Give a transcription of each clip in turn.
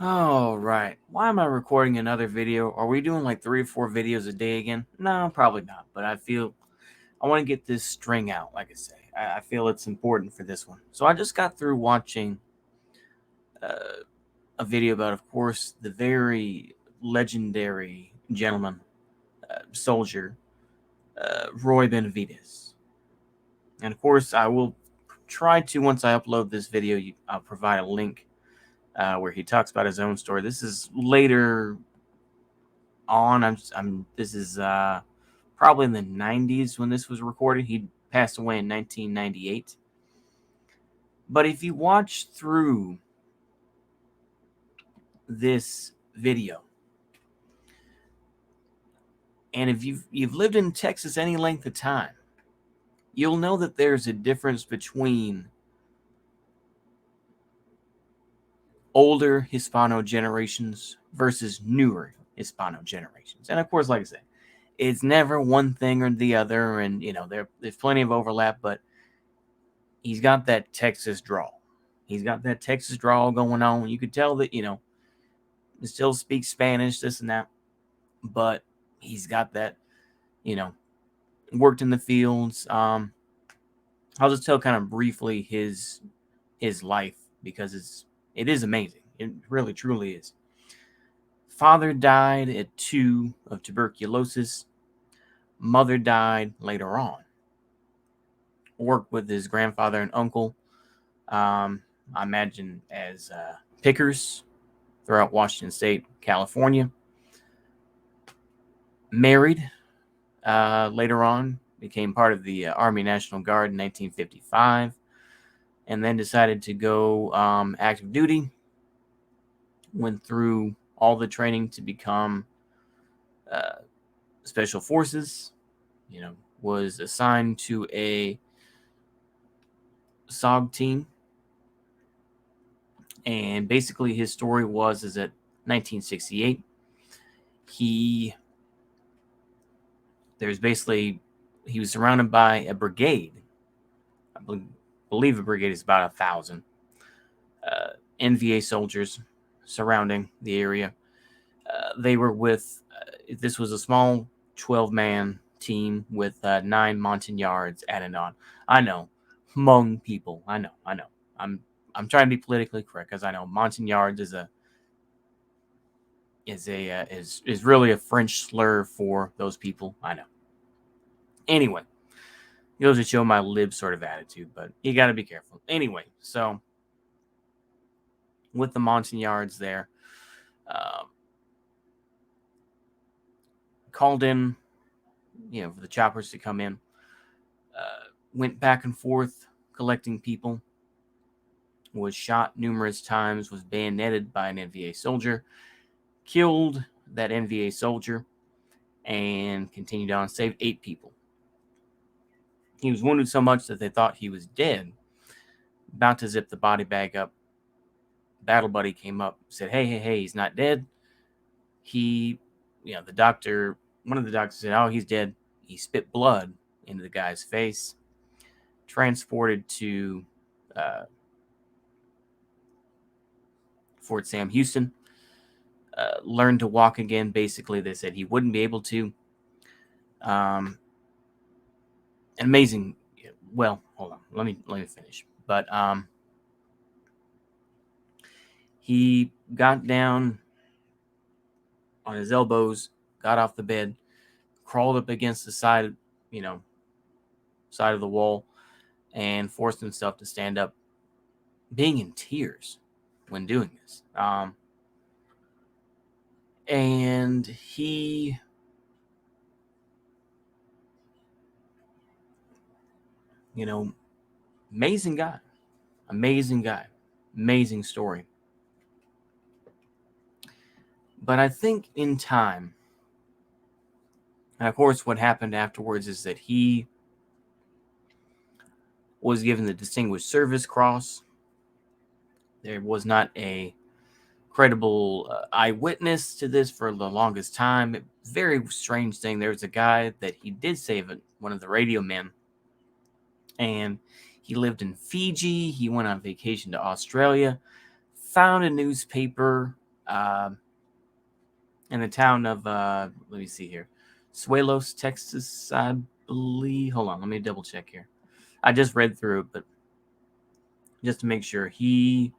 All right. Why am I recording another video? Are we doing like 3 or 4 videos a day again? No, probably not. But I feel I want to get this string out, like I say. I feel it's important for this one. So I just got through watching uh, a video about, of course, the very legendary gentleman, soldier, Roy Benavidez. And of course, I will try to, once I upload this video, I'll provide a link where he talks about his own story. This is later on. This is probably in the 90s when this was recorded. He passed away in 1998. But if you watch through this video, and if you've lived in Texas any length of time, you'll know that there's a difference between older Hispano generations versus newer Hispano generations. And of course, like I said, it's never one thing or the other, and there's plenty of overlap, but he's got that Texas drawl. He's got that Texas drawl going on. You could tell that, he still speaks Spanish, this and that, but he's got that, you know, worked in the fields. I'll just tell kind of briefly his life because it is amazing. It really truly is. Father died at 2 of tuberculosis. Mother died later on. Worked with his grandfather and uncle. I imagine as pickers throughout Washington State, California. Married later on, became part of the Army National Guard in 1955, and then decided to go active duty. Went through all the training to become special forces. Was assigned to a SOG team, and basically his story is that 1968 he was surrounded by a brigade. I believe a brigade is about 1,000 NVA soldiers surrounding the area. They were with this was a small 12-man team with 9 Montagnards added on. I know, Hmong people. I know. I'm trying to be politically correct because I know Montagnards is really a French slur for those people. I know. Anyway, it goes to show my lib sort of attitude, but you got to be careful. Anyway, so with the Montagnards there, called in, for the choppers to come in. Went back and forth collecting people. Was shot numerous times. Was bayoneted by an NVA soldier. Killed that NVA soldier and continued on. Saved 8 people. He was wounded so much that they thought he was dead. About to zip the body bag up. Battle buddy came up, said, hey, he's not dead. The doctor, one of the doctors said, oh, he's dead. He spit blood into the guy's face. Transported to Fort Sam Houston. Learned to walk again. Basically, they said he wouldn't be able to. Amazing. Well, hold on. Let me finish. But he got down on his elbows, got off the bed, crawled up against the side, side of the wall, and forced himself to stand up, being in tears when doing this. And he amazing guy, amazing story. But I think in time, and of course what happened afterwards is that he was given the Distinguished Service Cross. There was not a credible eyewitness to this for the longest time. Very strange thing. There was a guy that he did save, one of the radio men, and he lived in Fiji. He went on vacation to Australia, found a newspaper in the town of, let me see here, Suelos, Texas, I believe. Hold on, let me double check here. I just read through it, but just to make sure, let me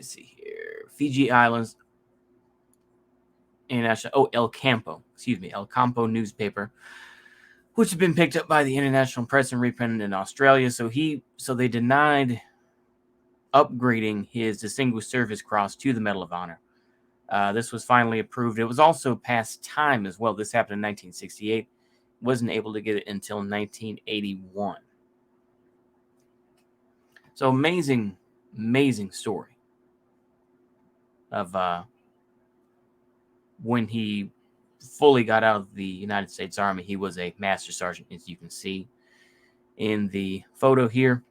see here, Fiji Islands International, El Campo, El Campo newspaper, which had been picked up by the international press and reprinted in Australia. So they denied upgrading his Distinguished Service Cross to the Medal of Honor. This was finally approved. It was also past time as well. This happened in 1968. Wasn't able to get it until 1981. So amazing story of when he fully got out of the United States Army. He was a master sergeant, as you can see in the photo here.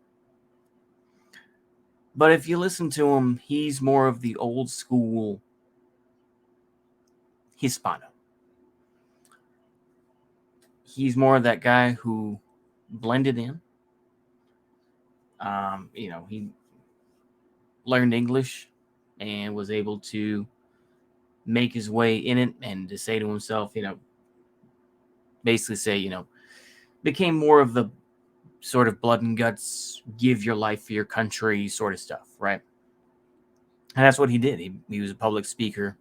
But if you listen to him, he's more of the old school Hispano. He's more of that guy who blended in. He learned English and was able to make his way in it, and to say to himself, basically say, became more of the sort of blood and guts, give your life for your country sort of stuff, right? And that's what he did. He was a public speaker,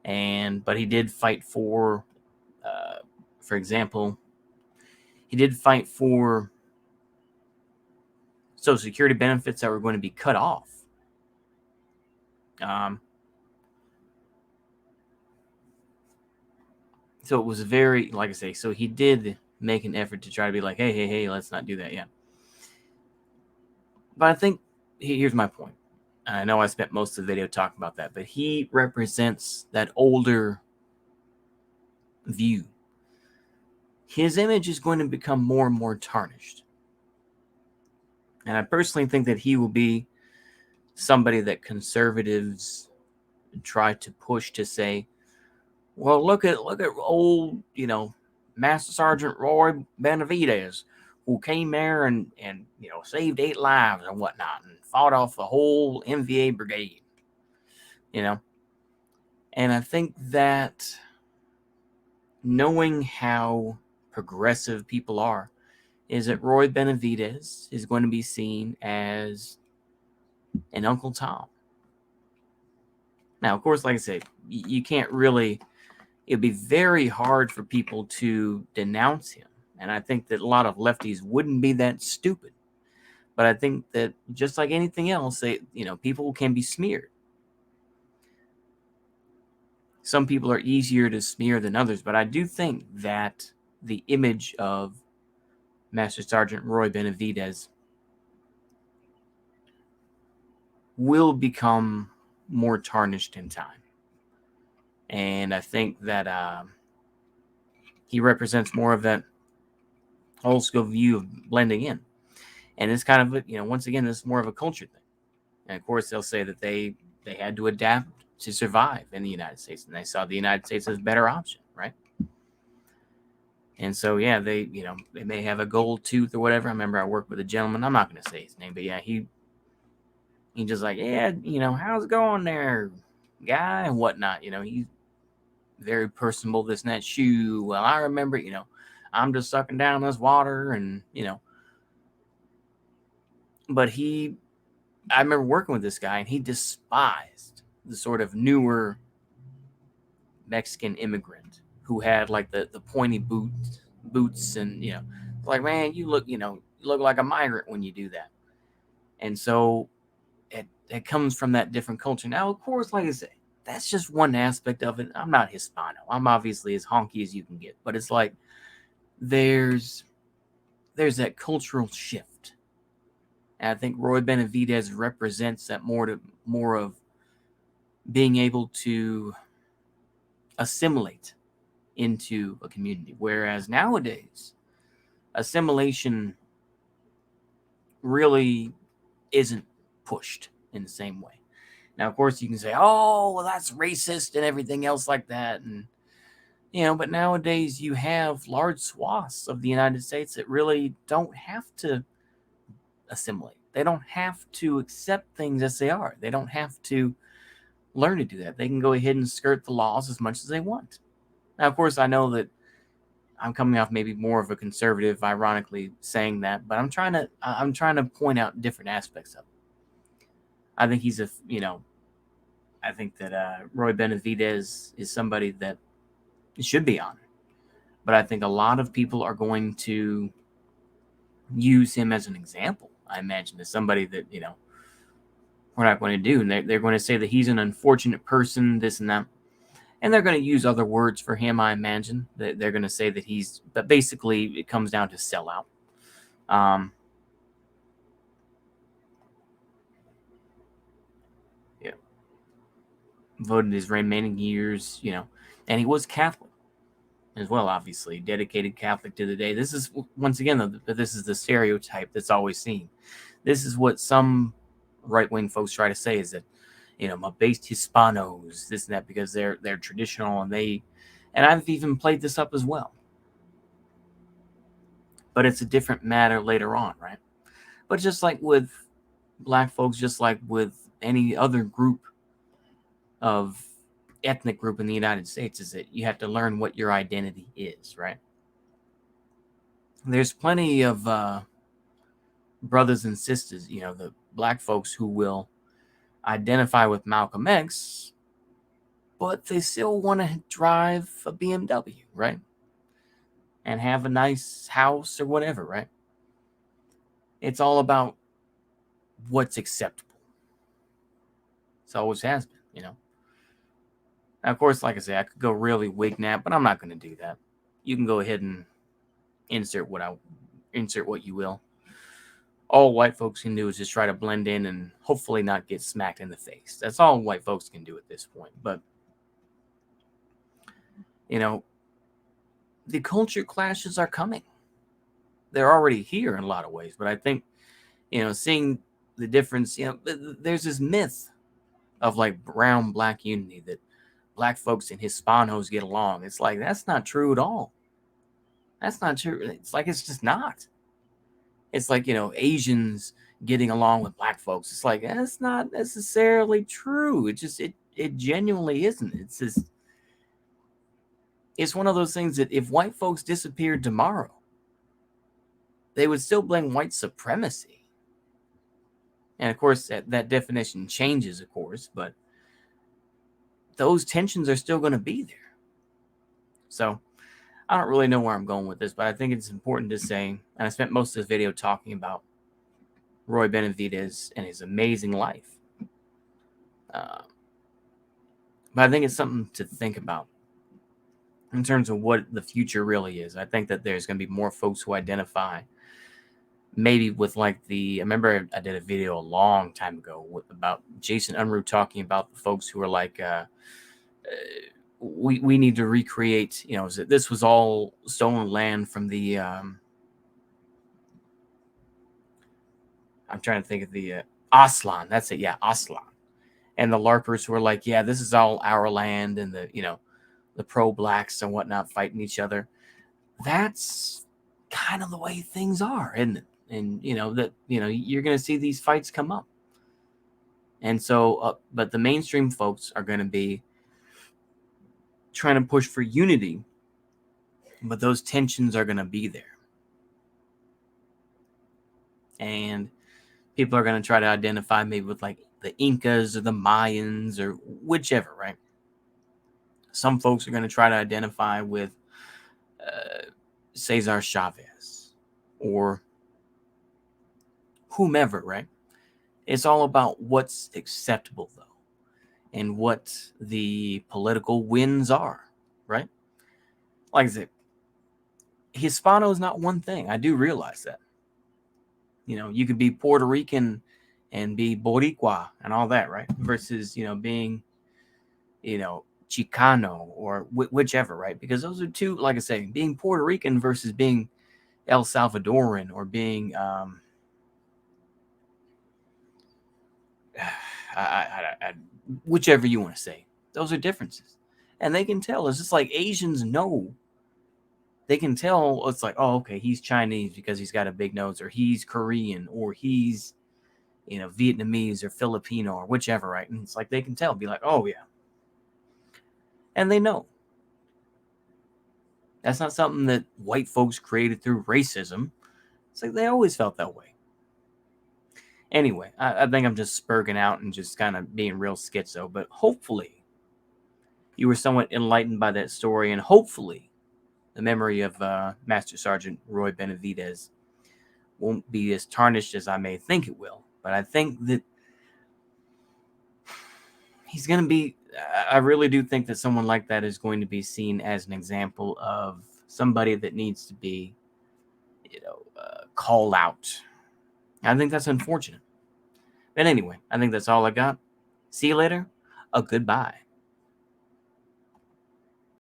but he did fight for example, he did fight for Social Security benefits that were going to be cut off. So it was very, like I say, so he did make an effort to try to be like, hey, let's not do that yet. But I think, here's my point. I know I spent most of the video talking about that, but he represents that older view. His image is going to become more and more tarnished. And I personally think that he will be somebody that conservatives try to push to say, well, look at old, Master Sergeant Roy Benavidez, who came there and saved 8 lives and whatnot, and fought off the whole MVA brigade, And I think that knowing how progressive people are, is that Roy Benavidez is going to be seen as an Uncle Tom. Now, of course, like I said, you can't really, it'd be very hard for people to denounce him. And I think that a lot of lefties wouldn't be that stupid. But I think that just like anything else, people can be smeared. Some people are easier to smear than others, but I do think that the image of Master Sergeant Roy Benavidez will become more tarnished in time. And I think that he represents more of that old school view of blending in. And it's kind of, once again, this is more of a culture thing. And of course, they'll say that they had to adapt to survive in the United States, and they saw the United States as a better option, right? And so, yeah, they may have a gold tooth or whatever. I remember I worked with a gentleman. I'm not going to say his name, but yeah, he just like, yeah, how's it going there, guy, and whatnot. He's very personable, this and that. Shoo. Well, I remember, I'm just sucking down this water, and but I remember working with this guy, and he despised the sort of newer Mexican immigrant who had like the pointy boots, and like, man, you look like a migrant when you do that. And so it comes from that different culture. Now, of course, like I say, that's just one aspect of it. I'm not Hispano. I'm obviously as honky as you can get, but it's like there's that cultural shift. And I think Roy Benavidez represents that more of being able to assimilate into a community. Whereas nowadays, assimilation really isn't pushed in the same way. Now, of course, you can say, oh, well, that's racist and everything else like that. And, but nowadays you have large swaths of the United States that really don't have to assimilate. They don't have to accept things as they are. They don't have to learn to do that. They can go ahead and skirt the laws as much as they want. Now, of course, I know that I'm coming off maybe more of a conservative, ironically saying that, but I'm trying to point out different aspects of it. I think he's I think that Roy Benavidez is somebody that should be honored, but I think a lot of people are going to use him as an example. I imagine as somebody that we're not going to do, and they're going to say that he's an unfortunate person, this and that. And they're going to use other words for him, I imagine. They're going to say that but basically it comes down to sellout. Yeah. Voted his remaining years, and he was Catholic as well, obviously. Dedicated Catholic to the day. This is, once again, this is the stereotype that's always seen. This is what some right-wing folks try to say is that, my based Hispanos, this and that, because they're traditional and I've even played this up as well. But it's a different matter later on, right? But just like with black folks, just like with any other group of ethnic group in the United States, is that you have to learn what your identity is, right? There's plenty of brothers and sisters, the black folks who will identify with Malcolm X, but they still want to drive a BMW, right? And have a nice house or whatever, right? It's all about what's acceptable. It always has been, Now, of course, like I say, I could go really wig nap, but I'm not going to do that. You can go ahead and insert what you will. All white folks can do is just try to blend in and hopefully not get smacked in the face. That's all white folks can do at this point. But, the culture clashes are coming. They're already here in a lot of ways. But I think, seeing the difference, there's this myth of like brown-black unity that black folks and Hispanos get along. It's like, that's not true at all. That's not true. It's like, it's just not. It's like, Asians getting along with black folks. It's like, that's not necessarily true. It genuinely isn't. It's one of those things that if white folks disappeared tomorrow, they would still blame white supremacy. And of course, that definition changes, of course, but those tensions are still going to be there. So I don't really know where I'm going with this, but I think it's important to say, and I spent most of this video talking about Roy Benavidez and his amazing life. But I think it's something to think about in terms of what the future really is. I think that there's going to be more folks who identify maybe with I remember I did a video a long time ago about Jason Unruh talking about the folks who are like, we need to recreate, this was all stolen land from the, I'm trying to think of the Aslan. That's it. Yeah, Aslan. And the LARPers who are like, yeah, this is all our land, and the pro-blacks and whatnot fighting each other. That's kind of the way things are, isn't it? And you're going to see these fights come up. And so, but the mainstream folks are going to be trying to push for unity, but those tensions are going to be there. And people are going to try to identify maybe with like the Incas or the Mayans or whichever, right? Some folks are going to try to identify with Cesar Chavez or whomever, right? It's all about what's acceptable, though, and what the political wins are, right? Like I said, Hispano is not one thing. I do realize that. You could be Puerto Rican and be Boricua and all that, right? Versus, being, Chicano or whichever, right? Because those are two, like I say, being Puerto Rican versus being El Salvadoran or being, whichever you want to say. Those are differences. And they can tell. It's just like Asians know. They can tell. It's like, oh, okay, he's Chinese because he's got a big nose, or he's Korean, or he's, Vietnamese or Filipino or whichever, right? And it's like they can tell, be like, oh yeah. And they know. That's not something that white folks created through racism. It's like they always felt that way. Anyway, I think I'm just spurging out and just kind of being real schizo, but hopefully you were somewhat enlightened by that story, and hopefully the memory of Master Sergeant Roy Benavidez won't be as tarnished as I may think it will. But I think that he's going to be, I really do think that someone like that is going to be seen as an example of somebody that needs to be, called out. I think that's unfortunate. But anyway, I think that's all I got. See you later. Goodbye.